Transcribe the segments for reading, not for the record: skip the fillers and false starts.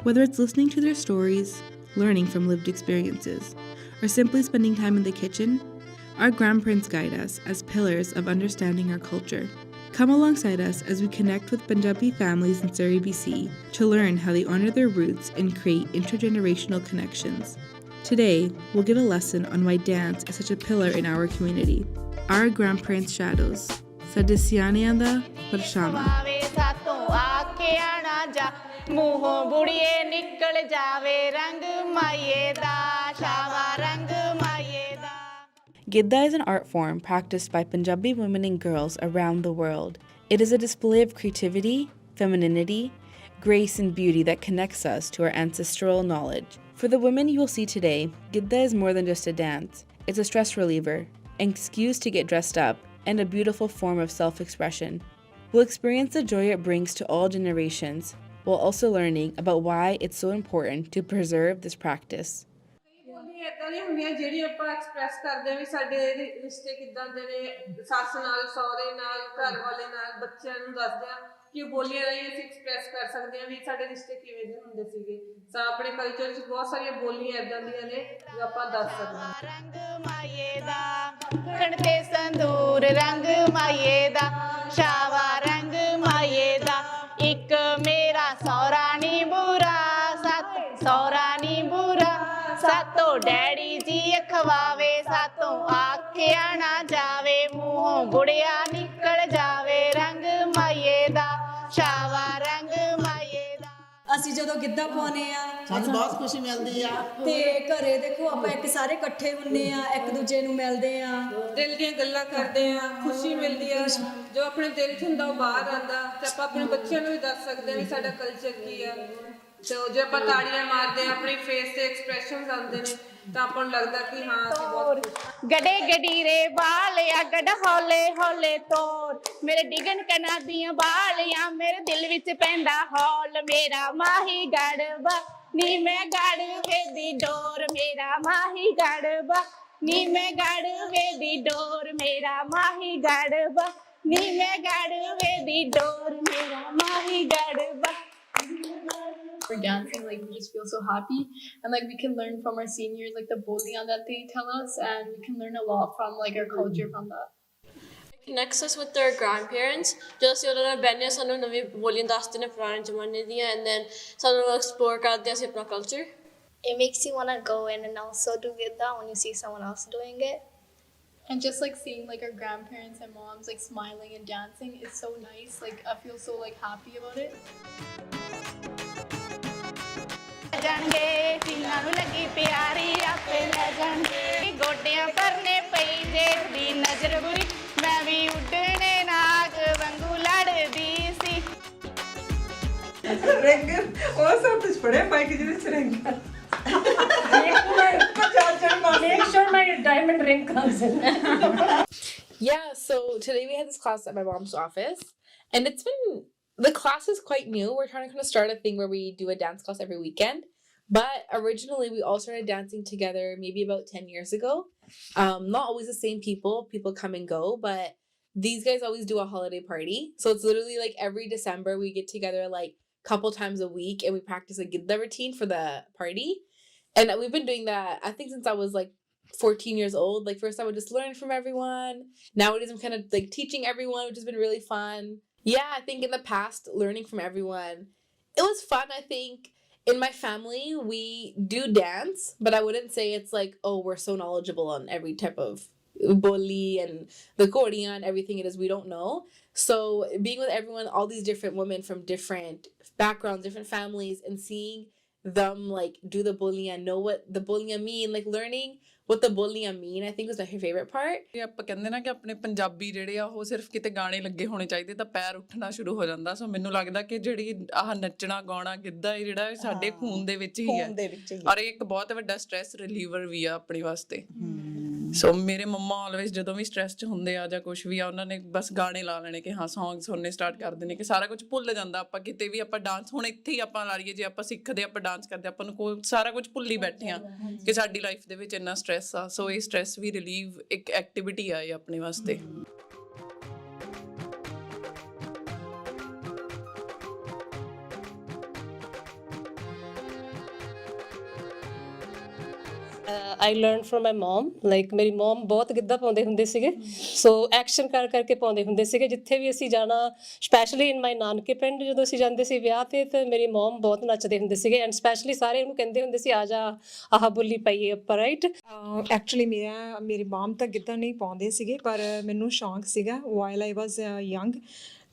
Whether it's listening to their stories, learning from lived experiences, or simply spending time in the kitchen, our grandparents guide us as pillars of understanding our culture. Come alongside us as we connect with Punjabi families in Surrey, BC, to learn how they honor their roots and create intergenerational connections. Today, we'll get a lesson on why dance is such a pillar in our community. Our grandparents' shadows. ਸਾਡੇ ਸਿਆਣਿਆਂ ਦਾ ਪਰਛਾਵਾਂ। ਮੂੰਹੋਂ ਬੁੜੀਏ ਨਿਕਲ ਜਾਵੇ ਰੰਗ ਮਾਈਏ ਦਾ ਸ਼ਾਵਾ ਰੰਗ ਮਾਈਏ ਦਾ। Gidda is an art form practiced by Punjabi women and girls around the world. It is a display of creativity, femininity, grace, and beauty that connects us to our ancestral knowledge. For the women you will see today, Gidda is more than just a dance. It's a stress reliever, an excuse to get dressed up, and a beautiful form of self-expression. We'll experience the joy it brings to all generations, while also learning about why it's so important to preserve this practice. ਇਦਾਂ ਦੀਆਂ ਹੁੰਦੀਆਂ ਜਿਹੜੀ ਆਪਾਂ express ਕਰਦੇ ਵੀ ਸਾਡੇ ਰਿਸ਼ਤੇ ਕਿੱਦਾਂ ਦੇ ਨੇ ਸੱਸ ਨਾਲ ਸਹੁਰੇ ਨਾਲ ਘਰ ਵਾਲੇ ਨਾਲ ਬੱਚਿਆਂ ਨੂੰ ਦੱਸਦੇ ਆ ਕਿ ਬੋਲੀਆਂ ਰਾਹੀਂ ਅਸੀਂ ਐਕਸਪ੍ਰੈਸ ਕਰ ਸਕਦੇ ਹਾਂ ਵੀ ਸਾਡੇ ਰਿਸ਼ਤੇ ਕਿਵੇਂ ਦੇ ਹੁੰਦੇ ਸੀਗੇ ਤਾਂ ਆਪਣੇ ਕਲਚਰ 'ਚ ਬਹੁਤ ਸਾਰੀਆਂ ਬੋਲੀਆਂ ਇਦਾਂ ਦੀਆਂ ਨੇ ਜੋ ਆਪਾਂ ਦੱਸ ਸਕਦੇ ਹਾਂ। ਰੰਗ ਮਾਈਏ ਦਾ ਖਣ ਤੇ ਸੰਦੂਰ ਰੰਗ ਮਾਈਏ ਦਾ ਸ਼ਾਵਾ ਰੰਗ ਮਾਈਏ ਦਾ ਇੱਕ ਮੇਰਾ ਸਹੁਰਾ ਨੀ ਬੁਰਾ ਸੱਤ ਸਹੁਰਾ ਨੀ ਬੁਰਾ ਸਾਤੋਂ ਡੈਡੀ ਜੀ ਅਖਵਾਵੇ ਸਾਤੋਂ ਆਖਿਆ ਨਾ ਜਾਵੇ ਮੂੰਹੋਂ ਬੁੜਿਆ ਨਿਕਲ ਜਾਵੇ ਰੰਗ ਮਾਈਏ ਦਾ ਸ਼ਾਵਾ ਰੰਗ ਮਾਈਏ ਦਾ। ਅਸੀਂ ਜਦੋਂ ਗਿੱਧਾ ਪਾਉਂਦੇ ਆ ਸਾਨੂੰ ਬਹੁਤ ਖੁਸ਼ੀ ਮਿਲਦੀ ਆ ਤੇ ਘਰੇ ਦੇਖੋ ਆਪਾਂ ਇੱਕ ਸਾਰੇ ਇਕੱਠੇ ਹੁੰਨੇ ਆ ਇੱਕ ਦੂਜੇ ਨੂੰ ਮਿਲਦੇ ਆ ਦਿਲ ਦੀਆਂ ਗੱਲਾਂ ਕਰਦੇ ਆ ਖੁਸ਼ੀ ਮਿਲਦੀ ਆ ਜੋ ਆਪਣੇ ਦਿਲ 'ਚ ਹੁੰਦਾ ਉਹ ਬਾਹਰ ਆਉਂਦਾ ਤੇ ਆਪਾਂ ਆਪਣੇ ਬੱਚਿਆਂ ਨੂੰ ਵੀ ਦੱਸ ਸਕਦੇ ਆ ਵੀ ਸਾਡਾ ਕਲਚਰ ਕੀ ਆ। ਤੇ ਜੇ ਆਪਾਂ ਤਾੜੀਆਂ ਮਾਰਦੇ ਆ ਆਪਣੀ ਫੇਸ ਤੇ ਐਕਸਪ੍ਰੈਸ਼ਨਸ ਆਉਂਦੇ ਨੇ ਤਾਂ ਆਪਾਂ ਨੂੰ ਲੱਗਦਾ ਕਿ ਹਾਂ ਅਸੀਂ ਬਹੁਤ ਗੜੇ ਗਡੀਰੇ ਬਾਲਿਆ ਗੜ ਹੌਲੇ ਹੌਲੇ ਤੋਰ ਮੇਰੇ ਡਿਗਨ ਕਨਾ ਦੀਆਂ ਬਾਲੀਆਂ ਮੇਰੇ ਦਿਲ ਵਿੱਚ ਪੈਂਦਾ ਹੌਲ ਮੇਰਾ ਮਾਹੀ ਗੜਬਾ ਨੀ ਮੈਂ ਗੜਵੇ ਦੀ ਡੋਰ ਮੇਰਾ ਮਾਹੀ ਗੜਬਾ ਨੀ ਮੈਂ ਗੜਵੇ ਦੀ ਡੋਰ ਮੇਰਾ ਮਾਹੀ ਗੜਬਾ ਨੀ ਮੈਂ ਗੜਵੇ ਦੀ ਡੋਰ ਮੇਰਾ ਮਾਹੀ ਗੜਬਾ। For dancing, like we just feel so happy and like we can learn from our seniors like the boliyan that they tell us and we can learn a lot from like our culture from that. It connects us with our grandparents ਜਦੋਂ ਅਸੀਂ ਉਹਨਾਂ ਨਾਲ ਬਹਿੰਦੇ ਹਾਂ ਸਾਨੂੰ ਨਵੀਂ ਬੋਲੀਆਂ ਦੱਸਦੇ ਨੇ ਪੁਰਾਣੇ ਜ਼ਮਾਨੇ ਦੀਆਂ and then ਸਾਨੂੰ ਐਕਸਪਲੋਰ ਕਰਦੇ ਹਾਂ ਅਸੀਂ ਆਪਣਾ culture. It makes you want to go in and also do Gidda when you see someone else doing it. And just like seeing like our grandparents and moms like smiling and dancing is so nice. Like I feel so like happy about it. ਜਾਣਗੇ ਸਿੰਘਾਂ ਨੂੰ ਲੱਗੀ ਪਿਆਰੀ ਆਪੇ ਲੈ ਜਾਣਗੇ ਗੋਡਿਆਂ ਪਰਨੇ ਪਈ ਜੇਠ ਦੀ ਨਜ਼ਰ ਬੁਰੀ ਮੈਂ ਵੀ ਉੱਡਣੇ ਨਾਗ ਵਾਂਗੂ ਲੜਦੀ ਸੀ। ਰਿੰਗ ਉਹ ਸਭ ਕੁਝ ਪੜਿਆ ਮਾਈਕ ਜਿਹਦੇ ਚ ring Make sure my diamond ring comes in. Yeah, so today we had this class at my mom's office, and the class is quite new. We're trying to kind of start a thing where we do a dance class every weekend. But originally we all started dancing together maybe about 10 years ago. Not always the same people come and go, but these guys always do a holiday party. So it's literally like every December we get together like a couple times a week and we practice a Gidda routine for the party. And we've been doing that, I think, since I was like 14 years old. Like first I would just learn from everyone. Nowadays I'm kind of like teaching everyone, which has been really fun. Yeah, I think in the past, learning from everyone, it was fun. I think in my family, we do dance, but I wouldn't say it's like, oh, we're so knowledgeable on every type of boli and the Korean and everything it is. We don't know. So being with everyone, all these different women from different backgrounds, different families, and seeing them like do the boli and know what the boli mean, like learning what the boliਆਂ mean, I think was my favorite part. ਇਹ ਆਪਾਂ ਕਹਿੰਦੇ ਨਾ ਕਿ ਆਪਣੇ ਪੰਜਾਬੀ ਜਿਹੜੇ ਆ ਉਹ ਸਿਰਫ ਕਿਤੇ ਗਾਣੇ ਲੱਗੇ ਹੋਣੇ ਚਾਹੀਦੇ ਤਾਂ ਪੈਰ ਉੱਠਣਾ ਸ਼ੁਰੂ ਹੋ ਜਾਂਦਾ। ਸੋ ਮੈਨੂੰ ਲੱਗਦਾ ਕਿ ਜਿਹੜੀ ਆਹ ਨੱਚਣਾ ਗਾਉਣਾ ਗਿੱਧਾ ਇਹ ਜਿਹੜਾ ਸਾਡੇ ਖੂਨ ਦੇ ਵਿੱਚ ਹੀ ਹੈ ਔਰ ਇਹ ਇੱਕ ਬਹੁਤ ਵੱਡਾ ਸਟ੍ਰੈਸ ਰਿਲੀਵਰ ਵੀ ਆ ਆਪਣੇ ਵਾਸਤੇ। ਸੋ ਮੇਰੇ ਮੰਮਾ ਆਲਵੇਜ਼ ਜਦੋਂ ਵੀ ਸਟ੍ਰੈਸ 'ਚ ਹੁੰਦੇ ਆ ਜਾਂ ਕੁਛ ਵੀ ਆ ਉਹਨਾਂ ਨੇ ਬਸ ਗਾਣੇ ਲਾ ਲੈਣੇ ਕਿ ਹਾਂ ਸੌਂਗ ਸੁਣਨੇ ਸਟਾਰਟ ਕਰ ਦੇਣੇ ਕਿ ਸਾਰਾ ਕੁਝ ਭੁੱਲ ਜਾਂਦਾ। ਆਪਾਂ ਕਿਤੇ ਵੀ ਆਪਾਂ ਡਾਂਸ ਹੁਣ ਇੱਥੇ ਹੀ ਆਪਾਂ ਲਾ ਲਈਏ ਜੇ ਆਪਾਂ ਸਿੱਖਦੇ ਆਪਾਂ ਡਾਂਸ ਕਰਦੇ ਆਪਾਂ ਨੂੰ ਕੋਈ ਸਾਰਾ ਕੁਝ ਭੁੱਲ ਹੀ ਬੈਠੇ ਆ ਕਿ ਸਾਡੀ ਲਾਈਫ ਦੇ ਵਿੱਚ ਇੰਨਾ ਸਟ੍ਰੈਸ ਆ। ਸੋ ਇਹ ਸਟ੍ਰੈਸ ਵੀ ਰਿਲੀਵ ਇੱਕ ਐਕਟੀਵਿਟੀ ਆ ਇਹ ਆਪਣੇ ਵਾਸਤੇ। I learned from my mom, like ਮੇਰੀ mom ਬਹੁਤ ਗਿੱਧਾ ਪਾਉਂਦੇ ਹੁੰਦੇ ਸੀਗੇ, ਸੋ ਐਕਸ਼ਨ ਕਰ ਕਰਕੇ ਪਾਉਂਦੇ ਹੁੰਦੇ ਸੀਗੇ ਜਿੱਥੇ ਵੀ ਅਸੀਂ ਜਾਣਾ, ਸਪੈਸ਼ਲੀ ਇਨ ਮਾਈ ਨਾਨਕੇ ਪਿੰਡ ਜਦੋਂ ਅਸੀਂ ਜਾਂਦੇ ਸੀ ਵਿਆਹ ਤੇ ਮੇਰੀ mom ਬਹੁਤ ਨੱਚਦੇ ਹੁੰਦੇ ਸੀਗੇ, ਐਂਡ ਸਪੈਸ਼ਲੀ ਸਾਰੇ ਉਹਨੂੰ ਕਹਿੰਦੇ ਹੁੰਦੇ ਸੀ ਆ ਜਾ ਆਹ ਬੋਲੀ ਪਾਈਏ ਆਪਾਂ, ਰਾਈਟ। ਐਕਚੁਅਲੀ ਮੇਰੀ ਮਾਮ ਤਾਂ ਗਿੱਧਾ ਨਹੀਂ ਪਾਉਂਦੇ ਸੀਗੇ, ਪਰ ਮੈਨੂੰ ਸ਼ੌਂਕ ਸੀਗਾ ਵਾਈਲ ਆਈ ਵਾਜ਼ ਯੰਗ।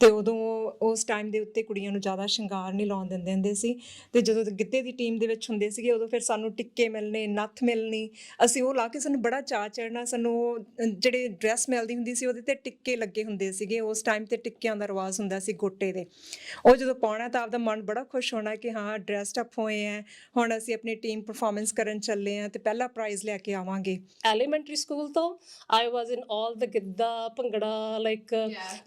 ਅਤੇ ਉਦੋਂ ਉਸ ਟਾਈਮ ਦੇ ਉੱਤੇ ਕੁੜੀਆਂ ਨੂੰ ਜ਼ਿਆਦਾ ਸ਼ਿੰਗਾਰ ਨਹੀਂ ਲਾਉਣ ਦਿੰਦੇ ਹੁੰਦੇ ਸੀ, ਅਤੇ ਜਦੋਂ ਗਿੱਧੇ ਦੀ ਟੀਮ ਦੇ ਵਿੱਚ ਹੁੰਦੇ ਸੀਗੇ ਉਦੋਂ ਫਿਰ ਸਾਨੂੰ ਟਿੱਕੇ ਮਿਲਣੇ, ਨੱਥ ਮਿਲਣੀ, ਅਸੀਂ ਉਹ ਲਾ ਕੇ ਸਾਨੂੰ ਬੜਾ ਚਾਅ ਚੜ੍ਹਨਾ। ਸਾਨੂੰ ਜਿਹੜੇ ਡਰੈਸ ਮਿਲਦੀ ਹੁੰਦੀ ਸੀ ਉਹਦੇ 'ਤੇ ਟਿੱਕੇ ਲੱਗੇ ਹੁੰਦੇ ਸੀਗੇ, ਉਸ ਟਾਈਮ 'ਤੇ ਟਿੱਕਿਆਂ ਦਾ ਰਿਵਾਜ਼ ਹੁੰਦਾ ਸੀ ਗੋਟੇ ਦੇ, ਉਹ ਜਦੋਂ ਪਾਉਣਾ ਤਾਂ ਆਪਦਾ ਮਨ ਬੜਾ ਖੁਸ਼ ਹੋਣਾ ਕਿ ਹਾਂ ਡਰੈਸਡ ਅਪ ਹੋਏ ਹੈ, ਹੁਣ ਅਸੀਂ ਆਪਣੀ ਟੀਮ ਪਰਫੋਰਮੈਂਸ ਕਰਨ ਚੱਲੇ ਹਾਂ ਅਤੇ ਪਹਿਲਾ ਪ੍ਰਾਈਜ਼ ਲੈ ਕੇ ਆਵਾਂਗੇ। ਐਲੀਮੈਂਟਰੀ ਸਕੂਲ ਤੋਂ I was in all the Giddha bhangra, like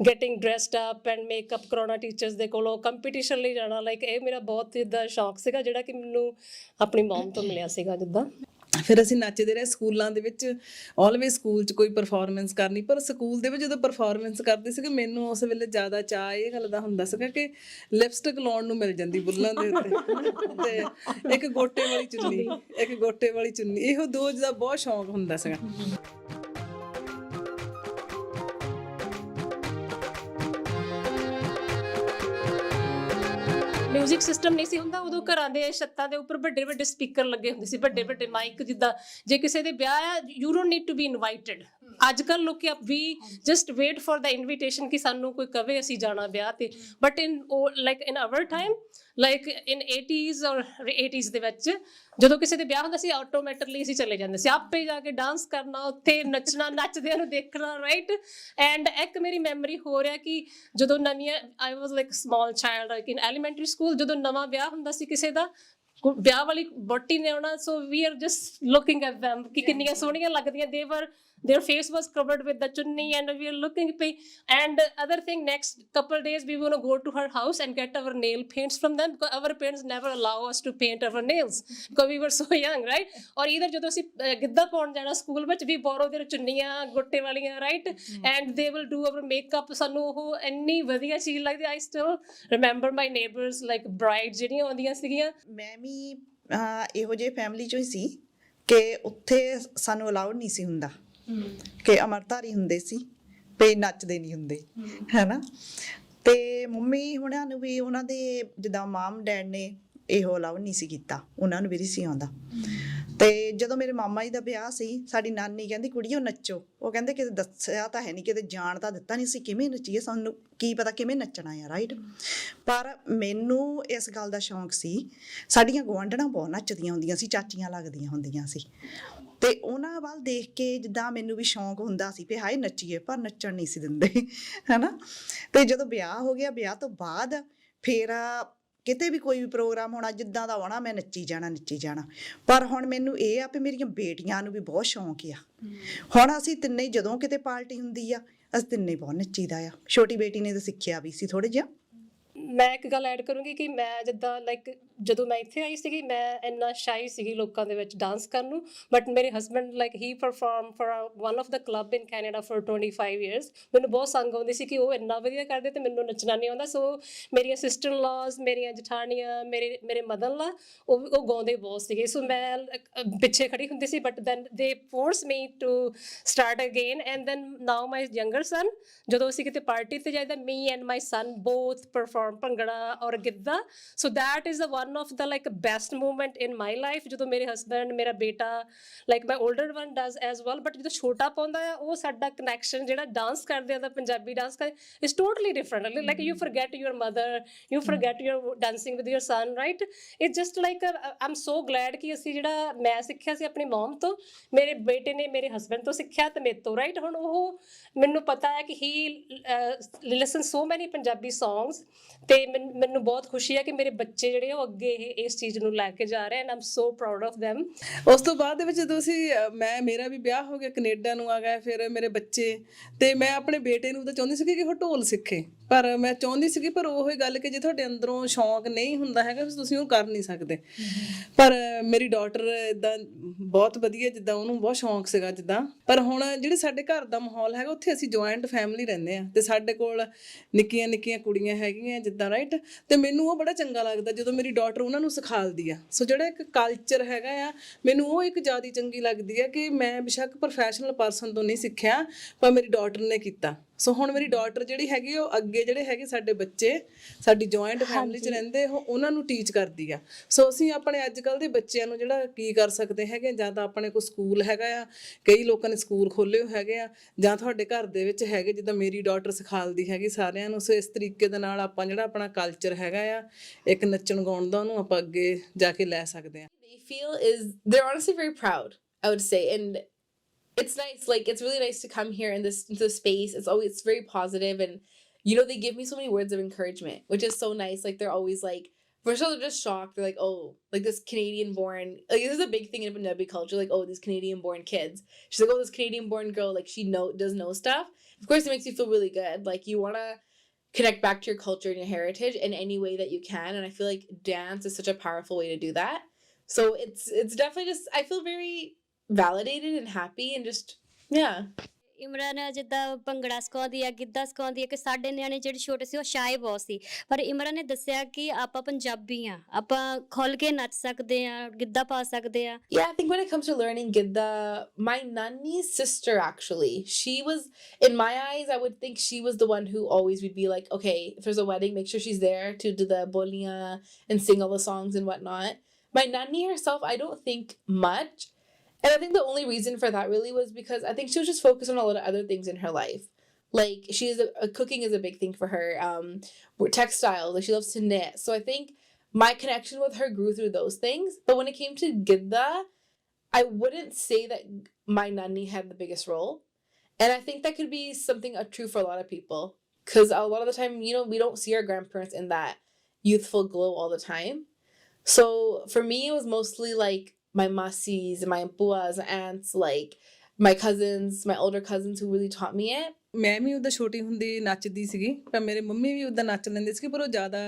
getting dressed up and makeup ਕਰਾਉਣਾ ਟੀਚਰਸ ਦੇ ਕੋਲੋਂ, ਕੰਪੀਟੀਸ਼ਨ ਲਈ ਜਾਣਾ, ਲਾਈਕ ਇਹ ਮੇਰਾ ਬਹੁਤ ਜਿੱਦਾਂ ਸ਼ੌਕ ਸੀਗਾ ਜਿਹੜਾ ਕਿ ਮੈਨੂੰ ਆਪਣੀ ਮਮ ਤੋਂ ਮਿਲਿਆ ਸੀਗਾ ਜਿੱਦਾਂ। ਫਿਰ ਅਸੀਂ ਨੱਚਦੇ ਰਹੇ ਸਕੂਲਾਂ ਦੇ ਵਿੱਚ, ਆਲਵੇਜ਼ ਸਕੂਲ 'ਚ ਕੋਈ ਪਰਫੋਰਮੈਂਸ ਕਰਨੀ, ਪਰ ਸਕੂਲ ਦੇ ਵਿੱਚ ਜਦੋਂ ਪਰਫੋਰਮੈਂਸ ਕਰਦੇ ਸੀਗੇ ਮੈਨੂੰ ਉਸ ਵੇਲੇ ਜ਼ਿਆਦਾ ਚਾਅ ਇਹ ਗੱਲ ਦਾ ਹੁੰਦਾ ਸੀਗਾ ਕਿ ਲਿਪਸਟਿਕ ਲਾਉਣ ਨੂੰ ਮਿਲ ਜਾਂਦੀ ਬੁੱਲਾਂ ਦੇ ਉੱਤੇ, ਤੇ ਇੱਕ ਗੋਟੇ ਵਾਲੀ ਚੁੰਨੀ, ਇਹੋ ਦੋ ਜਿਹਦਾ ਬਹੁਤ ਸ਼ੌਂਕ ਹੁੰਦਾ ਸੀਗਾ। ਮਿਊਜ਼ਿਕ ਸਿਸਟਮ ਨਹੀਂ ਸੀ ਹੁੰਦਾ ਉਦੋਂ, ਘਰਾਂ ਦੇ ਛੱਤਾਂ ਦੇ ਉੱਪਰ ਵੱਡੇ ਵੱਡੇ ਸਪੀਕਰ ਲੱਗੇ ਹੁੰਦੇ ਸੀ, ਵੱਡੇ ਵੱਡੇ ਮਾਈਕ, ਜਿੱਦਾਂ ਜੇ ਕਿਸੇ ਦੇ ਵਿਆਹ ਆ you don't need to be invited. ਅੱਜ ਕੱਲ੍ਹ ਲੋਕੀ ਵੀ just wait for the invitation ਕਿ ਸਾਨੂੰ ਕੋਈ ਕਵੇ ਅਸੀਂ ਜਾਣਾ ਵਿਆਹ ਤੇ, but like in our time, like in 80s or 80s ਦੇ ਵਿੱਚ ਜਦੋਂ ਕਿਸੇ ਦੇ ਵਿਆਹ ਹੁੰਦਾ ਸੀ ਆਟੋਮੈਟਿਕਲੀ ਅਸੀਂ ਚਲੇ ਜਾਂਦੇ ਸੀ, ਆਪੇ ਜਾ ਕੇ ਡਾਂਸ ਕਰਨਾ, ਉੱਥੇ ਨੱਚਣਾ, ਨੱਚਦਿਆਂ ਨੂੰ ਦੇਖਣਾ, ਰਾਈਟ। ਐਂਡ ਇੱਕ ਮੇਰੀ ਮੈਮਰੀ ਹੋ ਰਿਹਾ ਕਿ ਜਦੋਂ ਨਵੀਆਂ I was like small child like in elementary school, ਜਦੋਂ ਨਵਾਂ ਵਿਆਹ ਹੁੰਦਾ ਸੀ ਕਿਸੇ ਦਾ, ਵਿਆਹ ਵਾਲੀ ਵਹੁਟੀ ਨੇ ਆਉਣਾ, so we are just looking at them ਕਿ ਕਿੰਨੀਆਂ ਸੋਹਣੀਆਂ ਲੱਗਦੀਆਂ, their face was covered with the chunni and we are looking at, and other thing, next couple days we want to go to her house and get our nail paints from them because our parents never allow us to paint our nails because we were so young, right? or either ਜਦੋਂ ਅਸੀਂ ਗਿੱਧਾ ਪਾਉਣ ਜਾਣਾ school ਵਿੱਚ ਵੀ borrow their ਚੁੰਨੀਆਂ ਗੋਟੇ ਵਾਲੀਆਂ, right? and they will do our makeup, ਸਾਨੂੰ ਉਹ ਇੰਨੀ ਵਧੀਆ ਚੀਜ਼ ਲੱਗਦੀ। I still remember my neighbors like brides ਜਿਹੜੀਆਂ ਆਉਂਦੀਆਂ ਸੀਗੀਆਂ। ਮੈਂ ਵੀ ਇਹੋ ਜਿਹੇ ਫੈਮਿਲੀ 'ਚੋਂ ਹੀ ਸੀ ਕਿ ਉੱਥੇ ਸਾਨੂੰ ਅਲਾਉਡ ਨਹੀਂ ਸੀ ਹੁੰਦਾ ਕਿ ਅਮਰਧਾਰੀ ਹੁੰਦੇ ਸੀ ਤੇ ਨੱਚਦੇ ਨਹੀਂ ਹੁੰਦੇ, ਹੈ ਨਾ। ਤੇ ਮੰਮੀ ਹੁਣਾਂ ਨੂੰ ਵੀ ਉਹਨਾਂ ਦੇ ਜਿੱਦਾਂ ਮਾਮ ਡੈਡ ਨੇ ਇਹੋ ਅਲਾਉਡ ਨਹੀਂ ਸੀ ਕੀਤਾ, ਉਹਨਾਂ ਨੂੰ ਵੀ ਨਹੀਂ ਸੀ ਆਉਂਦਾ। ਤੇ ਜਦੋਂ ਮੇਰੇ ਮਾਮਾ ਜੀ ਦਾ ਵਿਆਹ ਸੀ, ਸਾਡੀ ਨਾਨੀ ਕਹਿੰਦੀ ਕੁੜੀਓ ਨੱਚੋ, ਉਹ ਕਹਿੰਦੇ ਕਿਤੇ ਦੱਸਿਆ ਤਾਂ ਹੈ ਨਹੀਂ, ਕਿਤੇ ਜਾਣ ਤਾਂ ਦਿੱਤਾ ਨਹੀਂ ਸੀ, ਕਿਵੇਂ ਨੱਚੀਏ, ਸਾਨੂੰ ਕੀ ਪਤਾ ਕਿਵੇਂ ਨੱਚਣਾ ਆ, ਰਾਈਟ। ਪਰ ਮੈਨੂੰ ਇਸ ਗੱਲ ਦਾ ਸ਼ੌਂਕ ਸੀ, ਸਾਡੀਆਂ ਗੁਆਂਢਣਾਂ ਬਹੁਤ ਨੱਚਦੀਆਂ ਹੁੰਦੀਆਂ ਸੀ, ਚਾਚੀਆਂ ਲੱਗਦੀਆਂ ਹੁੰਦੀਆਂ ਸੀ, ਤੇ ਉਹਨਾਂ ਵੱਲ ਦੇਖ ਕੇ ਜਿੱਦਾਂ ਮੈਨੂੰ ਵੀ ਸ਼ੌਂਕ ਹੁੰਦਾ ਸੀ ਵੀ ਹਾਏ ਨੱਚੀਏ, ਪਰ ਨੱਚਣ ਨਹੀਂ ਸੀ ਦਿੰਦੇ, ਹੈ ਨਾ। ਤੇ ਜਦੋਂ ਵਿਆਹ ਹੋ ਗਿਆ, ਵਿਆਹ ਤੋਂ ਬਾਅਦ ਫਿਰ ਕਿਤੇ ਵੀ ਕੋਈ ਵੀ ਪ੍ਰੋਗਰਾਮ ਹੋਣਾ, ਜਿੱਦਾਂ ਦਾ ਹੋਣਾ ਮੈਂ ਨੱਚੀ ਜਾਣਾ। ਪਰ ਹੁਣ ਮੈਨੂੰ ਇਹ ਆ ਵੀ ਮੇਰੀਆਂ ਬੇਟੀਆਂ ਨੂੰ ਵੀ ਬਹੁਤ ਸ਼ੌਂਕ ਆ। ਹੁਣ ਅਸੀਂ ਤਿੰਨੇ ਜਦੋਂ ਕਿਤੇ ਪਾਰਟੀ ਹੁੰਦੀ ਆ, ਅਸੀਂ ਤਿੰਨੇ ਬਹੁਤ ਨੱਚੀਦਾ ਆ। ਛੋਟੀ ਬੇਟੀ ਨੇ ਤਾਂ ਸਿੱਖਿਆ ਵੀ ਸੀ ਥੋੜ੍ਹਾ ਜਿਹਾ। ਮੈਂ ਇੱਕ ਗੱਲ ਐਡ ਕਰੂੰਗੀ ਕਿ ਮੈਂ ਜਿੱਦਾਂ ਲਾਈਕ ਜਦੋਂ ਮੈਂ ਇੱਥੇ ਆਈ ਸੀਗੀ ਮੈਂ ਇੰਨਾ ਸ਼ਾਈ ਸੀਗੀ ਲੋਕਾਂ ਦੇ ਵਿੱਚ ਡਾਂਸ ਕਰਨ ਨੂੰ, ਬਟ ਮੇਰੇ husband like he perform for one of the club in Canada for 25 years। ਮੈਨੂੰ ਬਹੁਤ ਸੰਗ ਆਉਂਦੀ ਸੀ ਕਿ ਉਹ ਇੰਨਾ ਵਧੀਆ ਕਰਦੇ ਤੇ ਮੈਨੂੰ ਨੱਚਣਾ ਨਹੀਂ ਆਉਂਦਾ। ਸੋ ਮੇਰੀਆਂ ਸਿਸਟਰ ਇਨ ਲਾਜ਼, ਮੇਰੀਆਂ ਜਠਾਣੀਆਂ, ਮੇਰੇ ਮਦਰ ਇਨ ਲਾ ਉਹ ਗਾਉਂਦੇ ਬਹੁਤ ਸੀਗੇ। ਸੋ ਮੈਂ ਪਿੱਛੇ ਖੜੀ ਹੁੰਦੀ ਸੀ, but then they force me to start again. And then now my younger son, ਜਦੋਂ ਅਸੀਂ ਕਿਤੇ ਪਾਰਟੀ 'ਤੇ ਜਾਈਦਾ, me and my son both perform bhangra or giddha. So that is one of the like best movement in my life, ਜਦੋਂ ਮੇਰੇ husband, ਮੇਰਾ ਬੇਟਾ, like my older one does as well, but ਜਦੋਂ ਛੋਟਾ ਪਾਉਂਦਾ ਆ ਉਹ ਸਾਡਾ ਕਨੈਕਸ਼ਨ ਜਿਹੜਾ ਡਾਂਸ ਕਰਦੇ ਆ ਦਾ ਪੰਜਾਬੀ ਡਾਂਸ ਕਰਦੇ is totally different. Like you forget your mother, you forget your dancing with your son, right. It's just like I am so glad ਕਿ ਅਸੀਂ ਜਿਹੜਾ ਮੈਂ ਸਿੱਖਿਆ ਸੀ ਆਪਣੀ ਮਮ ਤੋਂ, ਮੇਰੇ ਬੇਟੇ ਨੇ ਮੇਰੇ ਹਸਬੈਂਡ ਤੋਂ ਸਿੱਖਿਆ ਤੇ ਮੇਰੇ ਤੋਂ, ਰਾਈਟ। ਹੁਣ ਉਹ ਮੈਨੂੰ ਪਤਾ ਹੈ ਕਿ ਹੀ ਲਿਸਨ ਸੋ ਮੈਨੀ ਪੰਜਾਬੀ ਸੌਂਗਸ, ਤੇ ਮੈਨੂੰ ਬਹੁਤ ਖੁਸ਼ੀ ਹੈ ਕਿ ਮੇਰੇ ਬੱਚੇ ਜਿਹੜੇ ਉਹ ਅੱਗੇ ਇਸ ਚੀਜ਼ ਨੂੰ ਲੈ ਕੇ ਜਾ ਰਹੇ and Aam so proud of them। ਉਸ ਤੋਂ ਬਾਅਦ ਦੇ ਵਿੱਚ ਜਦੋਂ ਮੇਰਾ ਵੀ ਵਿਆਹ ਹੋ ਗਿਆ, ਕੈਨੇਡਾ ਨੂੰ ਆ ਗਿਆ, ਫਿਰ ਮੇਰੇ ਬੱਚੇ, ਤੇ ਮੈਂ ਆਪਣੇ ਬੇਟੇ ਨੂੰ ਤਾਂ ਚਾਹੁੰਦੀ ਸੀ ਕਿ ਉਹ ਢੋਲ ਸਿੱਖੇ, ਪਰ ਮੈਂ ਚਾਹੁੰਦੀ ਸੀਗੀ, ਪਰ ਉਹ ਹੀ ਗੱਲ ਕਿ ਜੇ ਤੁਹਾਡੇ ਅੰਦਰੋਂ ਸ਼ੌਂਕ ਨਹੀਂ ਹੁੰਦਾ ਹੈਗਾ ਫਿਰ ਤੁਸੀਂ ਉਹ ਕਰ ਨਹੀਂ ਸਕਦੇ। ਪਰ ਮੇਰੀ ਡਾਟਰ ਇਦਾਂ ਬਹੁਤ ਵਧੀਆ, ਜਿੱਦਾਂ ਉਹਨੂੰ ਬਹੁਤ ਸ਼ੌਂਕ ਸੀਗਾ ਜਿੱਦਾਂ। ਪਰ ਹੁਣ ਜਿਹੜੇ ਸਾਡੇ ਘਰ ਦਾ ਮਾਹੌਲ ਹੈਗਾ ਉੱਥੇ ਅਸੀਂ ਜੁਆਇੰਟ ਫੈਮਿਲੀ ਰਹਿੰਦੇ ਆ, ਤੇ ਸਾਡੇ ਕੋਲ ਨਿੱਕੀਆਂ ਨਿੱਕੀਆਂ ਕੁੜੀਆਂ ਹੈਗੀਆਂ ਜਿੱਦਾਂ, ਰਾਈਟ। ਤੇ ਮੈਨੂੰ ਉਹ ਬੜਾ ਚੰਗਾ ਲੱਗਦਾ ਜਦੋਂ ਮੇਰੀ ਡਾਟਰ ਉਹਨਾਂ ਨੂੰ ਸਿਖਾਲਦੀ ਆ। ਸੋ ਜਿਹੜਾ ਇੱਕ ਕਲਚਰ ਹੈਗਾ ਆ, ਮੈਨੂੰ ਉਹ ਇੱਕ ਜ਼ਿਆਦਾ ਚੰਗੀ ਲੱਗਦੀ ਆ ਕਿ ਮੈਂ ਬੇਸ਼ੱਕ ਪ੍ਰੋਫੈਸ਼ਨਲ ਪਰਸਨ ਤੋਂ ਨਹੀਂ ਸਿੱਖਿਆ, ਪਰ ਮੇਰੀ ਡਾਟਰ ਨੇ ਕੀਤਾ। ਸੋ ਹੁਣ ਮੇਰੀ ਡਾਟਰ ਜਿਹੜੀ ਹੈਗੀ ਉਹ ਅੱਗੇ ਜਿਹੜੇ ਹੈਗੇ ਸਾਡੇ ਬੱਚੇ ਸਾਡੀ ਜੁਆਇੰਟ ਫੈਮਿਲੀ 'ਚ ਰਹਿੰਦੇ, ਉਹਨਾਂ ਨੂੰ ਟੀਚ ਕਰਦੀ ਆ। ਸੋ ਅਸੀਂ ਆਪਣੇ ਅੱਜ ਕੱਲ੍ਹ ਦੇ ਬੱਚਿਆਂ ਨੂੰ ਜਿਹੜਾ ਕੀ ਕਰ ਸਕਦੇ ਹੈਗੇ, ਜਾਂ ਤਾਂ ਆਪਣੇ ਕੋਲ ਸਕੂਲ ਹੈਗਾ ਆ, ਕਈ ਲੋਕਾਂ ਨੇ ਸਕੂਲ ਖੋਲ੍ਹੇ ਹੈਗੇ ਆ, ਜਾਂ ਤੁਹਾਡੇ ਘਰ ਦੇ ਵਿੱਚ ਹੈਗੇ ਜਿੱਦਾਂ ਮੇਰੀ ਡਾਟਰ ਸਿਖਾਲਦੀ ਹੈਗੀ ਸਾਰਿਆਂ ਨੂੰ। ਸੋ ਇਸ ਤਰੀਕੇ ਦੇ ਨਾਲ ਆਪਾਂ ਜਿਹੜਾ ਆਪਣਾ ਕਲਚਰ ਹੈਗਾ ਆ ਇੱਕ ਨੱਚਣ ਗਾਉਣ ਦਾ, ਉਹਨੂੰ ਆਪਾਂ ਅੱਗੇ ਜਾ ਕੇ ਲੈ ਸਕਦੇ ਹਾਂ। They feel is they're honestly very proud, I would say, and it's nice. Like, it's really nice to come here in this into the space. It's very positive, and they give me so many words of encouragement, which is so nice. Like, they're always like, first of all, they're just shocked. They're like, oh, like this Canadian born, like this is a big thing in Punjabi culture. Like, oh, these Canadian born kids. She's like, oh, this Canadian born girl, like she does know stuff. Of course, it makes you feel really good. Like, you want to connect back to your culture and your heritage in any way that you can, and I feel like dance is such a powerful way to do that. So it's definitely just, I feel very validated and happy and just, yeah. ਇਮਰਨ ਜਿੱਦਾਂ ਭੰਗੜਾ ਸਿਖਾਉਂਦੀ ਆ, ਗਿੱਧਾ ਸਿਖਾਉਂਦੀ ਆ, ਕਿ ਸਾਡੇ ਨਿਆਣੇ ਜਿਹੜੇ ਛੋਟੇ ਸੀ ਉਹ ਸ਼ਾਏ ਬਹੁਤ ਸੀ, ਪਰ ਇਮਰਨ ਨੇ ਦੱਸਿਆ ਕਿ ਆਪਾਂ ਪੰਜਾਬੀ ਆ, ਆਪਾਂ ਖੁੱਲ ਕੇ ਨੱਚ ਸਕਦੇ ਆ, ਗਿੱਧਾ ਪਾ ਸਕਦੇ ਆ। Yeah, I think when it comes to learning Gidda, my nanny's sister actually, she was, in my eyes, I would think she was the one who always would be like, okay, if there's a wedding, make sure she's there to do the bolia and sing all the songs and whatnot. My nanny herself, I don't think much. And I think the only reason for that really was because I think she was just focused on a lot of other things in her life. Like, cooking is a big thing for her. Textiles, like she loves to knit. So I think my connection with her grew through those things. But when it came to Gidda, I wouldn't say that my nanny had the biggest role. And I think that could be something true for a lot of people. Because a lot of the time, we don't see our grandparents in that youthful glow all the time. So for me, it was mostly like my masis and my ampuas, aunts, like my cousins, my older cousins who really taught me it. ਮੈਂ ਵੀ ਉਹਦਾ ਛੋਟੀ ਹੁੰਦੀ ਨੱਚਦੀ ਸੀਗੀ, ਪਰ ਮੇਰੇ mummy ਵੀ ਉਹਦਾ ਨੱਚ ਲੈਂਦੇ ਸੀਗੇ, ਪਰ ਉਹ ਜ਼ਿਆਦਾ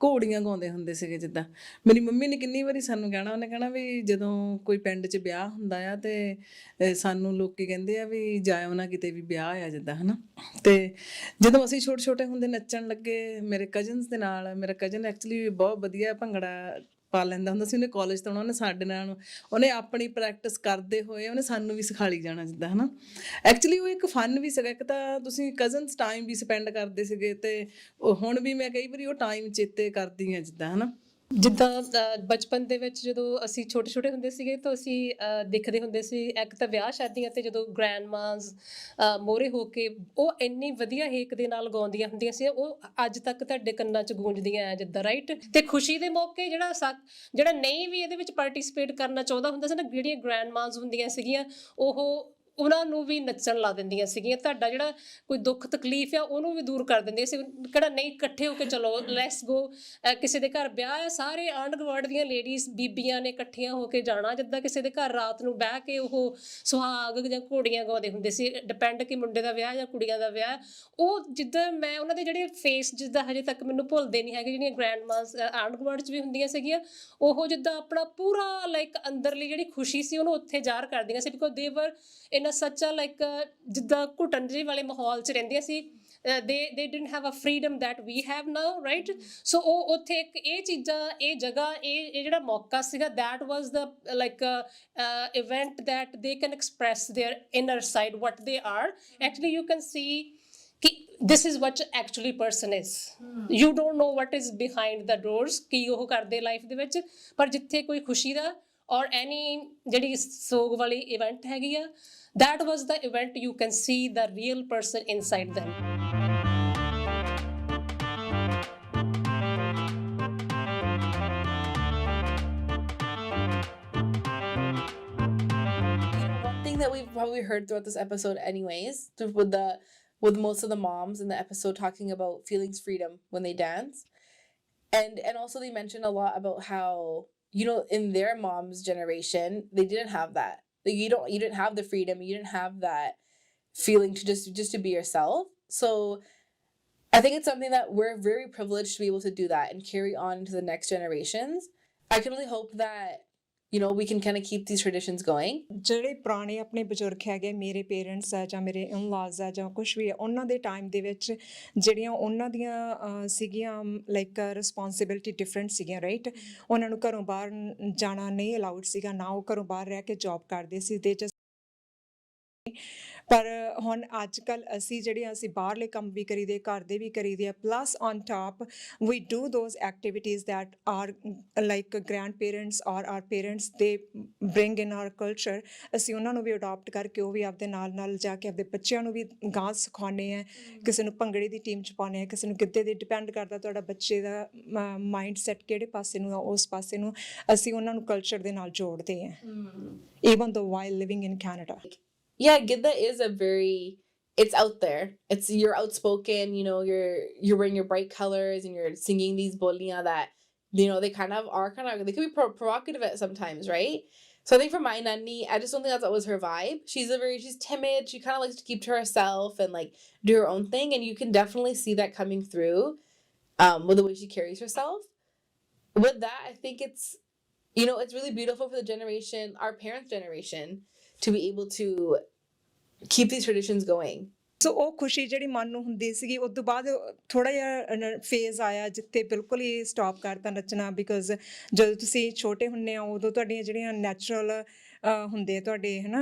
ਘੋੜੀਆਂ ਗਾਉਂਦੇ ਹੁੰਦੇ ਸੀਗੇ। ਜਿੱਦਾਂ ਮੇਰੀ ਮੰਮੀ ਨੇ ਕਿੰਨੀ ਵਾਰੀ ਸਾਨੂੰ ਕਹਿਣਾ, ਉਹਨੇ ਕਹਿਣਾ ਵੀ ਜਦੋਂ ਕੋਈ ਪਿੰਡ 'ਚ ਵਿਆਹ ਹੁੰਦਾ ਆ ਤੇ ਸਾਨੂੰ ਲੋਕੀ ਕਹਿੰਦੇ ਆ ਵੀ ਜਾਇਓ ਨਾ ਕਿਤੇ ਵੀ ਵਿਆਹ ਆ ਜਿੱਦਾਂ, ਹੈ ਨਾ। ਤੇ ਜਦੋਂ ਅਸੀਂ ਛੋਟੇ ਛੋਟੇ ਹੁੰਦੇ ਨੱਚਣ ਲੱਗੇ ਮੇਰੇ ਕਜ਼ਨਸ ਦੇ ਨਾਲ, ਮੇਰਾ ਕਜ਼ਨ ਐਕਚੁਅਲੀ ਬਹੁਤ ਵਧੀਆ ਭੰਗੜਾ ਪਾ ਲੈਂਦਾ ਹੁੰਦਾ ਸੀ, ਉਹਨੇ ਕਾਲਜ ਤੋਂ ਉਹਨੇ ਸਾਡੇ ਨਾਲ, ਉਹਨੇ ਆਪਣੀ ਪ੍ਰੈਕਟਿਸ ਕਰਦੇ ਹੋਏ ਉਹਨੇ ਸਾਨੂੰ ਵੀ ਸਿਖਾਲੀ ਜਾਣਾ ਜਿੱਦਾਂ, ਹੈ ਨਾ। ਐਕਚੁਅਲੀ ਉਹ ਇੱਕ ਫਨ ਵੀ ਸੀਗਾ, ਇੱਕ ਤਾਂ ਤੁਸੀਂ ਕਜ਼ਨਸ ਟਾਈਮ ਵੀ ਸਪੈਂਡ ਕਰਦੇ ਸੀਗੇ, ਤੇ ਹੁਣ ਵੀ ਮੈਂ ਕਈ ਵਾਰੀ ਉਹ ਟਾਈਮ ਚੇਤੇ ਕਰਦੀ ਹਾਂ ਜਿੱਦਾਂ, ਹੈ ਨਾ। ਜਿੱਦਾਂ ਬਚਪਨ ਦੇ ਵਿੱਚ ਜਦੋਂ ਅਸੀਂ ਛੋਟੇ ਛੋਟੇ ਹੁੰਦੇ ਸੀਗੇ ਤਾਂ ਅਸੀਂ ਦੇਖਦੇ ਹੁੰਦੇ ਸੀ, ਇੱਕ ਤਾਂ ਵਿਆਹ ਸ਼ਾਦੀਆਂ 'ਤੇ ਜਦੋਂ ਗ੍ਰੈਂਡਮਾਸ ਮੋਹਰੇ ਹੋ ਕੇ ਉਹ ਇੰਨੀ ਵਧੀਆ ਹੇਕ ਦੇ ਨਾਲ ਗਾਉਂਦੀਆਂ ਹੁੰਦੀਆਂ ਸੀ, ਉਹ ਅੱਜ ਤੱਕ ਤੁਹਾਡੇ ਕੰਨਾਂ 'ਚ ਗੂੰਜਦੀਆਂ ਆ ਜਿੱਦਾਂ, ਰਾਈਟ। ਤੇ ਖੁਸ਼ੀ ਦੇ ਮੌਕੇ ਜਿਹੜਾ ਨਹੀਂ ਵੀ ਇਹਦੇ ਵਿੱਚ ਪਾਰਟੀਸਪੇਟ ਕਰਨਾ ਚਾਹੁੰਦਾ ਹੁੰਦਾ ਸੀ ਨਾ, ਜਿਹੜੀਆਂ ਗ੍ਰੈਂਡਮਾਸ ਹੁੰਦੀਆਂ ਸੀਗੀਆਂ ਉਹਨਾਂ ਨੂੰ ਵੀ ਨੱਚਣ ਲਾ ਦਿੰਦੀਆਂ ਸੀਗੀਆਂ। ਤੁਹਾਡਾ ਜਿਹੜਾ ਕੋਈ ਦੁੱਖ ਤਕਲੀਫ ਆ ਉਹਨੂੰ ਵੀ ਦੂਰ ਕਰ ਦਿੰਦੀਆਂ ਸੀ। ਕਿਹੜਾ ਨਹੀਂ, ਇਕੱਠੇ ਹੋ ਕੇ ਚਲੋ ਲੈਟਸ ਗੋ, ਕਿਸੇ ਦੇ ਘਰ ਵਿਆਹ ਆ, ਸਾਰੇ ਆਂਢ ਗੁਆਂਢ ਦੀਆਂ ਲੇਡੀਜ਼ ਬੀਬੀਆਂ ਨੇ ਇਕੱਠੀਆਂ ਹੋ ਕੇ ਜਾਣਾ, ਜਿੱਦਾਂ ਕਿਸੇ ਦੇ ਘਰ ਰਾਤ ਨੂੰ ਬਹਿ ਕੇ ਉਹ ਸੁਹਾਗ ਜਾਂ ਘੋੜੀਆਂ ਗਾਉਂਦੇ ਹੁੰਦੇ ਸੀ, ਡਿਪੈਂਡ ਕਿ ਮੁੰਡੇ ਦਾ ਵਿਆਹ ਜਾਂ ਕੁੜੀਆਂ ਦਾ ਵਿਆਹ। ਉਹ ਜਿੱਦਾਂ ਮੈਂ ਉਹਨਾਂ ਦੇ ਜਿਹੜੇ ਫੇਸ ਜਿੱਦਾਂ ਹਜੇ ਤੱਕ ਮੈਨੂੰ ਭੁੱਲਦੇ ਨਹੀਂ ਹੈਗੇ, ਜਿਹੜੀਆਂ ਗ੍ਰੈਂਡਮਾਸ ਆਂਢ ਗੁਆਂਢ 'ਚ ਵੀ ਹੁੰਦੀਆਂ ਸੀਗੀਆਂ, ਉਹ ਜਿੱਦਾਂ ਆਪਣਾ ਪੂਰਾ ਲਾਈਕ ਅੰਦਰਲੀ ਜਿਹੜੀ ਖੁਸ਼ੀ ਸੀ ਉਹਨੂੰ ਉੱਥੇ ਜ਼ਾਹਰ ਕਰਦੀਆਂ ਸੀ, ਬਿਕੋਜ਼ ਦੇ ਵਰ ਇਨ ਅ ਸੱਚ ਲਾਈਕ ਜਿੱਦਾਂ ਘੁਟਨ ਜਿਹੇ ਵਾਲੇ ਮਾਹੌਲ 'ਚ ਰਹਿੰਦੀਆਂ ਸੀ। they didn't have a freedom that we have now, right? So ਉਹ ਉੱਥੇ ਇੱਕ ਇਹ ਚੀਜ਼ਾਂ, ਇਹ ਜਗ੍ਹਾ, ਇਹ ਜਿਹੜਾ ਮੌਕਾ ਸੀਗਾ, that was the like event that they can express their inner side, what they are. Actually you can see this is what actually person is. You don't know what is behind the doors, ਕੀ ਉਹ ਕਰਦੇ life ਦੇ ਵਿੱਚ, ਪਰ ਜਿੱਥੇ ਕੋਈ ਖੁਸ਼ੀ ਦਾ ਔਰ ਐਨੀ ਜਿਹੜੀ ਸੋਗ ਵਾਲੀ ਇਵੈਂਟ ਹੈਗੀ ਆ, that was the event you can see the real person inside them. One thing that we've probably heard throughout this episode anyways, with most of the moms in the episode talking about feelings freedom when they dance, and also they mentioned a lot about how, in their mom's generation they didn't have that. Like, you didn't have the freedom, you didn't have that feeling to just to be yourself. So I think it's something that we're very privileged to be able to do that and carry on into the next generations. I can only hope that, you know, we can kind of keep these traditions going. ਜਿਹੜੇ ਪੁਰਾਣੇ ਆਪਣੇ ਬਜ਼ੁਰਗ ਹੈਗੇ, ਮੇਰੇ parents ਆ ਜਾਂ ਮੇਰੇ ਇਨ-ਲਾਜ਼ ਆ ਜਾਂ ਕੁਛ ਵੀ ਆ, ਉਹਨਾਂ ਦੇ ਟਾਈਮ ਦੇ ਵਿੱਚ ਜਿਹੜੀਆਂ ਉਹਨਾਂ ਦੀਆਂ ਸੀਗੀਆਂ ਲਾਈਕ ਰਿਸਪੌਂਸਿਬਿਲਿਟੀ ਡਿਫਰੈਂਟ ਸੀਗੀਆਂ, ਰਾਈਟ? ਉਹਨਾਂ ਨੂੰ ਘਰੋਂ ਬਾਹਰ ਜਾਣਾ ਨਹੀਂ ਅਲਾਊਡ ਸੀਗਾ, ਨਾ ਉਹ ਘਰੋਂ ਬਾਹਰ ਰਹਿ ਕੇ ਜੌਬ ਕਰਦੇ ਸੀ। ਦੇ ਪਰ ਹੁਣ ਅੱਜ ਕੱਲ੍ਹ ਅਸੀਂ ਜਿਹੜੀਆਂ ਅਸੀਂ ਬਾਹਰਲੇ ਕੰਮ ਵੀ ਕਰੀਦੇ, ਘਰ ਦੇ ਵੀ ਕਰੀਦੇ ਆ, plus on top we do those activities that are like grandparents or our parents they bring in our culture. ਅਸੀਂ ਉਹਨਾਂ ਨੂੰ ਵੀ ਅਡੋਪਟ ਕਰਕੇ ਉਹ ਵੀ ਆਪਦੇ ਨਾਲ ਨਾਲ ਜਾ ਕੇ ਆਪਦੇ ਬੱਚਿਆਂ ਨੂੰ ਵੀ ਗਾਂ ਸਿਖਾਉਂਦੇ ਹਾਂ। ਕਿਸੇ ਨੂੰ ਭੰਗੜੇ ਦੀ ਟੀਮ 'ਚ ਪਾਉਂਦੇ ਹਾਂ, ਕਿਸੇ ਨੂੰ ਗਿੱਧੇ ਦੀ, ਡਿਪੈਂਡ ਕਰਦਾ ਤੁਹਾਡਾ ਬੱਚੇ ਦਾ ਮਾਈਂਡ ਸੈਟ ਕਿਹੜੇ ਪਾਸੇ ਨੂੰ ਆ, ਉਸ ਪਾਸੇ ਨੂੰ ਅਸੀਂ ਉਹਨਾਂ ਨੂੰ ਕਲਚਰ ਦੇ ਨਾਲ ਜੋੜਦੇ ਹਾਂ, ਈਵਨ ਦੋ while living in Canada. Yeah, Gidda is it's out there. You're outspoken, you know, you're wearing your bright colors and you're singing these boliyan that, you know, they could be provocative at sometimes, right? So I think for my nanny, I just don't think that was her vibe. She's timid. She kind of likes to keep to herself and like do her own thing. And you can definitely see that coming through with the way she carries herself. With that, I think it's, you know, it's really beautiful for the generation, our parents' generation, to be able to keep these traditions going. ਸੋ ਉਹ ਖੁਸ਼ੀ ਜਿਹੜੀ ਮਨ ਨੂੰ ਹੁੰਦੀ ਸੀਗੀ, ਉਸ ਤੋਂ ਬਾਅਦ ਥੋੜ੍ਹਾ ਜਿਹਾ ਫੇਜ਼ ਆਇਆ ਜਿੱਥੇ ਬਿਲਕੁਲ ਹੀ ਸਟਾਪ ਕਰਤਾ ਨੱਚਣਾ, ਬਿਕੋਜ਼ ਜਦੋਂ ਤੁਸੀਂ ਛੋਟੇ ਹੁੰਦੇ ਹੋ ਉਦੋਂ ਤੁਹਾਡੀਆਂ ਜਿਹੜੀਆਂ ਨੈਚੁਰਲ ਹੁੰਦੇ ਆ ਤੁਹਾਡੇ, ਹੈ ਨਾ,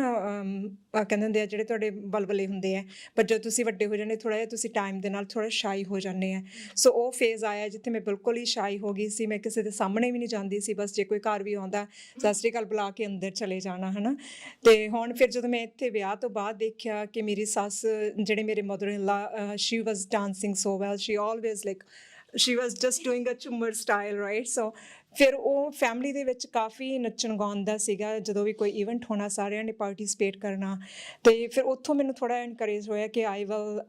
ਕਹਿੰਦੇ ਹੁੰਦੇ ਆ ਜਿਹੜੇ ਤੁਹਾਡੇ ਬਲਬਲੇ ਹੁੰਦੇ ਆ, ਪਰ ਜਦੋਂ ਤੁਸੀਂ ਵੱਡੇ ਹੋ ਜਾਂਦੇ ਥੋੜ੍ਹਾ ਜਿਹਾ ਤੁਸੀਂ ਟਾਈਮ ਦੇ ਨਾਲ ਥੋੜ੍ਹਾ ਸ਼ਾਈ ਹੋ ਜਾਂਦੇ ਆ। ਸੋ ਉਹ ਫੇਜ਼ ਆਇਆ ਜਿੱਥੇ ਮੈਂ ਬਿਲਕੁਲ ਹੀ ਸ਼ਾਈ ਹੋ ਗਈ ਸੀ, ਮੈਂ ਕਿਸੇ ਦੇ ਸਾਹਮਣੇ ਵੀ ਨਹੀਂ ਜਾਂਦੀ ਸੀ, ਬਸ ਜੇ ਕੋਈ ਘਰ ਵੀ ਆਉਂਦਾ ਸਤਿ ਸ਼੍ਰੀ ਅਕਾਲ ਬੁਲਾ ਕੇ ਅੰਦਰ ਚਲੇ ਜਾਣਾ, ਹੈ ਨਾ। ਅਤੇ ਹੁਣ ਫਿਰ ਜਦੋਂ ਮੈਂ ਇੱਥੇ ਵਿਆਹ ਤੋਂ ਬਾਅਦ ਦੇਖਿਆ ਕਿ ਮੇਰੀ ਸੱਸ ਜਿਹੜੇ ਮੇਰੇ mother in law, she was dancing so well, she always like she was just doing a jhumar style, right? So ਫਿਰ ਉਹ ਫੈਮਿਲੀ ਦੇ ਵਿੱਚ ਕਾਫੀ ਨੱਚਣ ਗਾਉਣ ਦਾ ਸੀਗਾ, ਜਦੋਂ ਵੀ ਕੋਈ ਇਵੈਂਟ ਹੋਣਾ ਸਾਰਿਆਂ ਨੇ ਪਾਰਟੀਸਪੇਟ ਕਰਨਾ, ਅਤੇ ਫਿਰ ਉੱਥੋਂ ਮੈਨੂੰ ਥੋੜ੍ਹਾ ਐਨਕਰੇਜ ਹੋਇਆ ਕਿ I will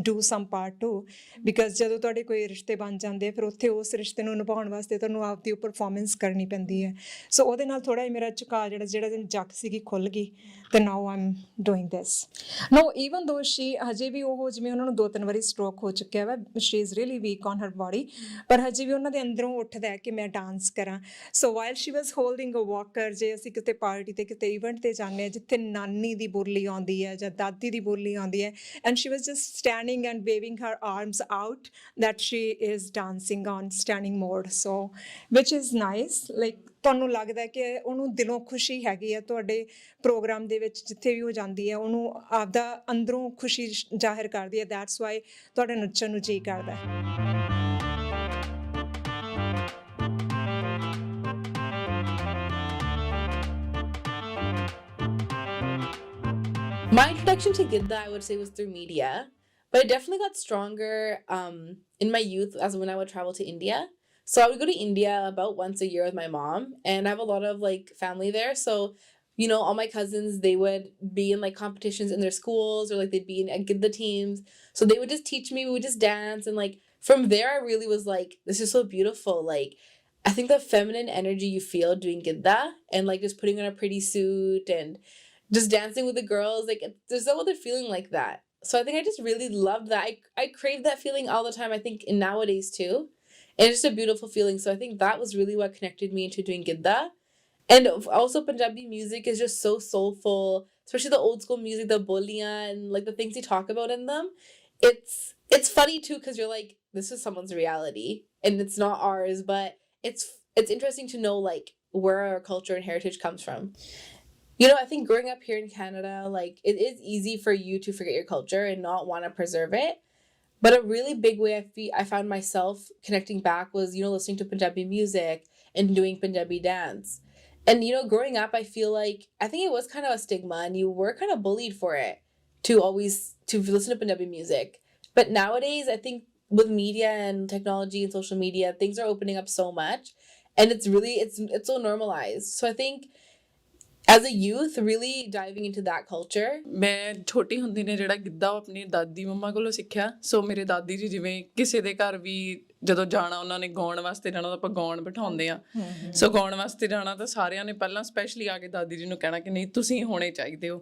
do sum part two, because ਜਦੋਂ ਤੁਹਾਡੇ ਕੋਈ ਰਿਸ਼ਤੇ ਬਣ ਜਾਂਦੇ ਆ ਫਿਰ ਉੱਥੇ ਉਸ ਰਿਸ਼ਤੇ ਨੂੰ ਨਿਭਾਉਣ ਵਾਸਤੇ ਤੁਹਾਨੂੰ ਆਪਦੀ ਉਹ ਪਰਫੋਰਮੈਂਸ ਕਰਨੀ ਪੈਂਦੀ ਹੈ। ਸੋ ਉਹਦੇ ਨਾਲ ਥੋੜ੍ਹਾ ਜਿਹਾ ਮੇਰਾ ਝੁਕਾਅ ਜਿਹੜਾ ਜੱਕ ਸੀਗੀ ਖੁੱਲ੍ਹ ਗਈ, ਅਤੇ now I am doing this. No even though she ਹਜੇ ਵੀ ਉਹ ਜਿਵੇਂ ਉਹਨਾਂ ਨੂੰ 2-3 ਵਾਰੀ ਸਟ੍ਰੋਕ ਹੋ ਚੁੱਕਿਆ ਵਾ, she is really weak on her body, ਪਰ ਹਜੇ ਵੀ ਉਹਨਾਂ ਦੇ ਅੰਦਰੋਂ ਉੱਠਦਾ ਕਿ ਮੈਂ ਡਾਂਸ ਕਰਾਂ। ਸੋ ਵਾਈਲ ਸ਼ੀ ਵਾਜ਼ ਹੋਲਡਿੰਗ ਅ ਵਾਕਰ, ਜੇ ਅਸੀਂ ਕਿਤੇ ਪਾਰਟੀ 'ਤੇ ਕਿਤੇ ਇਵੈਂਟ 'ਤੇ ਜਾਂਦੇ ਹਾਂ ਜਿੱਥੇ ਨਾਨੀ ਦੀ ਬੋਲੀ ਆਉਂਦੀ ਹੈ ਜਾਂ ਦਾਦੀ ਦੀ ਬੋਲੀ ਆਉਂਦੀ ਹੈ, and she was just standing and waving her arms out, that she is dancing on standing mode, so which is nice. Like ਤੁਹਾਨੂੰ ਲੱਗਦਾ ਕਿ ਉਹਨੂੰ ਦਿਲੋਂ ਖੁਸ਼ੀ ਹੈਗੀ ਹੈ ਤੁਹਾਡੇ ਪ੍ਰੋਗਰਾਮ ਦੇ ਵਿੱਚ, ਜਿੱਥੇ ਵੀ ਉਹ ਜਾਂਦੀ ਹੈ ਉਹਨੂੰ ਆਪਦਾ ਅੰਦਰੋਂ ਖੁਸ਼ੀ ਜ਼ਾਹਿਰ ਕਰਦੀ ਹੈ, ਦੈਟਸ ਵਾਈ ਤੁਹਾਡੇ ਨੱਚਣ ਨੂੰ ਜੀ ਕਰਦਾ ਹੈ। My introduction to Gidda, I would say, was through media, but it definitely got stronger in my youth as when I would travel to India. So I would go to India about once a year with my mom, and I have a lot of like family there. So, you know, all my cousins, they would be in like competitions in their schools, or like they'd be in Gidda teams. So they would just teach me, we would just dance. And like from there, I really was like, this is so beautiful. Like, I think the feminine energy you feel doing Gidda and like just putting on a pretty suit and just dancing with the girls, like there's no other feeling like that. So I think I just really loved that. I crave that feeling all the time, I think, in nowadays too. And it's just a beautiful feeling. So I think that was really what connected me into doing Gidda. And also Punjabi music is just so soulful, especially the old school music, the boliyan, and like the things you talk about in them. It's funny too, because you're like, this is someone's reality and it's not ours, but it's interesting to know like where our culture and heritage comes from. You know, I think growing up here in Canada, like it is easy for you to forget your culture and not want to preserve it. But a really big way I found myself connecting back was, you know, listening to Punjabi music and doing Punjabi dance. And, you know, growing up, I think it was kind of a stigma and you were kind of bullied for it to listen to Punjabi music. But nowadays, I think with media and technology and social media, things are opening up so much and it's so normalized. So I think as a youth, really diving into that culture. ਮੈਂ ਛੋਟੀ ਹੁੰਦੀ ਨੇ ਜਿਹੜਾ ਗਿੱਧਾ ਉਹ ਆਪਣੀ ਦਾਦੀ ਮੰਮਾ ਕੋਲੋਂ ਸਿੱਖਿਆ। ਸੋ ਮੇਰੇ ਦਾਦੀ ਜੀ ਜਿਵੇਂ ਕਿਸੇ ਦੇ ਘਰ ਵੀ ਜਦੋਂ ਜਾਣਾ ਉਹਨਾਂ ਨੇ ਗਾਉਣ ਵਾਸਤੇ ਜਾਣਾ ਤਾਂ ਆਪਾਂ ਗਾਉਣ ਬਿਠਾਉਂਦੇ ਆ। ਸੋ ਗਾਉਣ ਵਾਸਤੇ ਜਾਣਾ ਤਾਂ ਸਾਰਿਆਂ ਨੇ ਪਹਿਲਾਂ ਸਪੈਸ਼ਲੀ ਆ ਕੇ ਦਾਦੀ ਜੀ ਨੂੰ ਕਹਿਣਾ ਕਿ ਨਹੀਂ ਤੁਸੀਂ ਹੋਣੇ ਚਾਹੀਦੇ ਹੋ।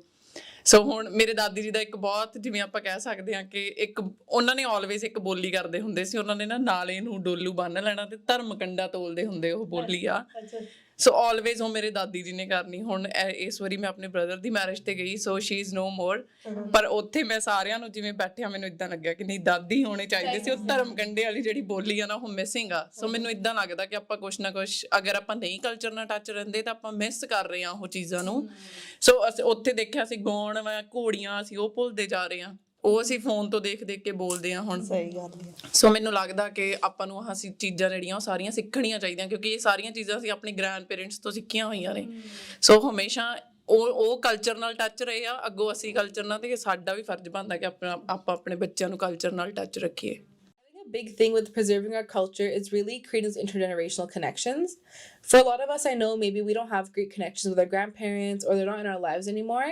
ਸੋ ਹੁਣ ਮੇਰੇ ਦਾਦੀ ਜੀ ਦਾ ਇੱਕ ਬਹੁਤ, ਜਿਵੇਂ ਆਪਾਂ ਕਹਿ ਸਕਦੇ ਹਾਂ ਕਿ ਇੱਕ ਉਹਨਾਂ ਨੇ ਆਲਵੇਜ਼ ਇੱਕ ਬੋਲੀ ਕਰਦੇ ਹੁੰਦੇ ਸੀ, ਉਹਨਾਂ ਨੇ ਨਾ ਨਾਲੇ ਨੂੰ ਡੋਲੂ ਬੰਨ ਲੈਣਾ ਤੇ ਧਰਮ ਕੰਡਾ ਤੋਲਦੇ ਹੁੰਦੇ, ਉਹ ਬੋਲੀ ਆ। ਸੋ ਆਲਵੇਜ਼ ਉਹ ਮੇਰੇ ਦਾਦੀ ਜੀ ਨੇ ਕਰਨੀ। ਹੁਣ ਇਸ ਵਾਰੀ ਮੈਂ ਆਪਣੇ ਬ੍ਰਦਰ ਦੀ ਮੈਰਿਜ ਤੇ ਗਈ, ਸੋ ਸ਼ੀ ਇਜ਼ ਨੋ ਮੋਰ, ਪਰ ਉੱਥੇ ਮੈਂ ਸਾਰਿਆਂ ਨੂੰ ਜਿਵੇਂ ਬੈਠਿਆ ਮੈਨੂੰ ਇਦਾਂ ਲੱਗਿਆ ਕਿ ਨਹੀਂ ਦਾਦੀ ਹੋਣੇ ਚਾਹੀਦੇ ਸੀ। ਉਹ ਧਰਮ ਕੰਡੇ ਵਾਲੀ ਜਿਹੜੀ ਬੋਲੀ ਆ ਨਾ, ਉਹ ਮਿਸਿੰਗ ਆ। ਸੋ ਮੈਨੂੰ ਇਦਾਂ ਲੱਗਦਾ ਕਿ ਆਪਾਂ ਕੁਛ ਨਾ ਕੁਛ, ਅਗਰ ਆਪਾਂ ਨਹੀਂ ਕਲਚਰ ਨਾਲ ਟੱਚ ਰਹਿੰਦੇ ਤਾਂ ਆਪਾਂ ਮਿਸ ਕਰ ਰਹੇ ਹਾਂ ਉਹ ਚੀਜ਼ਾਂ ਨੂੰ। ਸੋ ਅਸੀਂ ਉੱਥੇ ਦੇਖਿਆ ਸੀ ਗਾਉਣ, ਘੋੜੀਆਂ, ਅਸੀਂ ਉਹ ਭੁੱਲਦੇ ਜਾ ਰਹੇ ਹਾਂ, ਉਹ ਅਸੀਂ ਫੋਨ ਤੋਂ ਦੇਖ ਦੇਖ ਕੇ ਬੋਲਦੇ ਹਾਂ ਹੁਣ। ਸਹੀ ਗੱਲ ਹੈ। ਸੋ ਮੈਨੂੰ ਲੱਗਦਾ ਕਿ ਆਪਾਂ ਨੂੰ ਆਹ ਚੀਜ਼ਾਂ ਜਿਹੜੀਆਂ ਉਹ ਸਾਰੀਆਂ ਸਿੱਖਣੀਆਂ ਚਾਹੀਦੀਆਂ, ਕਿਉਂਕਿ ਇਹ ਸਾਰੀਆਂ ਚੀਜ਼ਾਂ ਅਸੀਂ ਆਪਣੇ ਗ੍ਰੈਂਡ ਪੇਰੈਂਟਸ ਤੋਂ ਸਿੱਖੀਆਂ ਹੋਈਆਂ ਨੇ। ਸੋ ਹਮੇਸ਼ਾ ਉਹ ਕਲਚਰ ਨਾਲ ਟੱਚ ਰਹੇ ਆ, ਅੱਗੋਂ ਅਸੀਂ ਕਲਚਰ ਨਾਲ, ਤੇ ਸਾਡਾ ਵੀ ਫਰਜ਼ ਬਣਦਾ ਕਿ ਆਪਾਂ ਆਪਣੇ ਬੱਚਿਆਂ ਨੂੰ ਕਲਚਰ ਨਾਲ ਟੱਚ ਰੱਖੀਏ। A big thing with preserving our culture is really creating those intergenerational connections. For a lot of us, I know maybe we don't have great connections with our grandparents, or they're not in our lives anymore.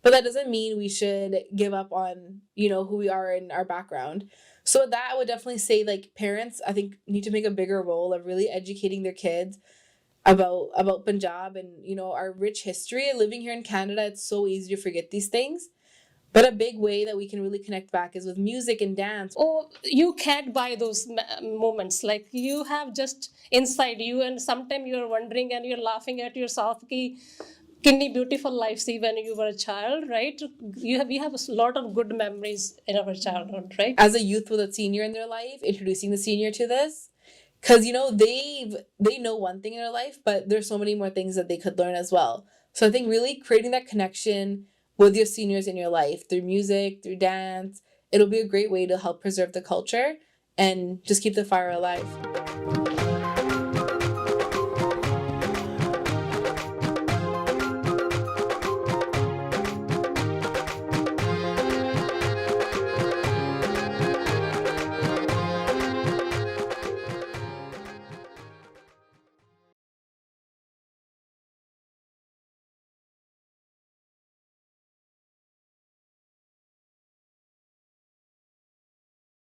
But that doesn't mean we should give up on, you know, who we are in our background. So with that, I would definitely say, like, parents, I think, need to make a bigger role of really educating their kids about Punjab and, you know, our rich history. Living here in Canada, it's so easy to forget these things. But a big way that we can really connect back is with music and dance. Oh, you can't buy those moments. Like, you have just inside you, and sometimes you're wondering and you're laughing at yourself ki kinni beautiful life see when you were a child, right? We have a lot of good memories in our childhood, right? As a youth with a senior in their life, introducing the senior to this, because, you know, they know one thing in their life, but there's so many more things that they could learn as well. So I think really creating that connection with your seniors in your life through music, through dance, it'll be a great way to help preserve the culture and just keep the fire alive.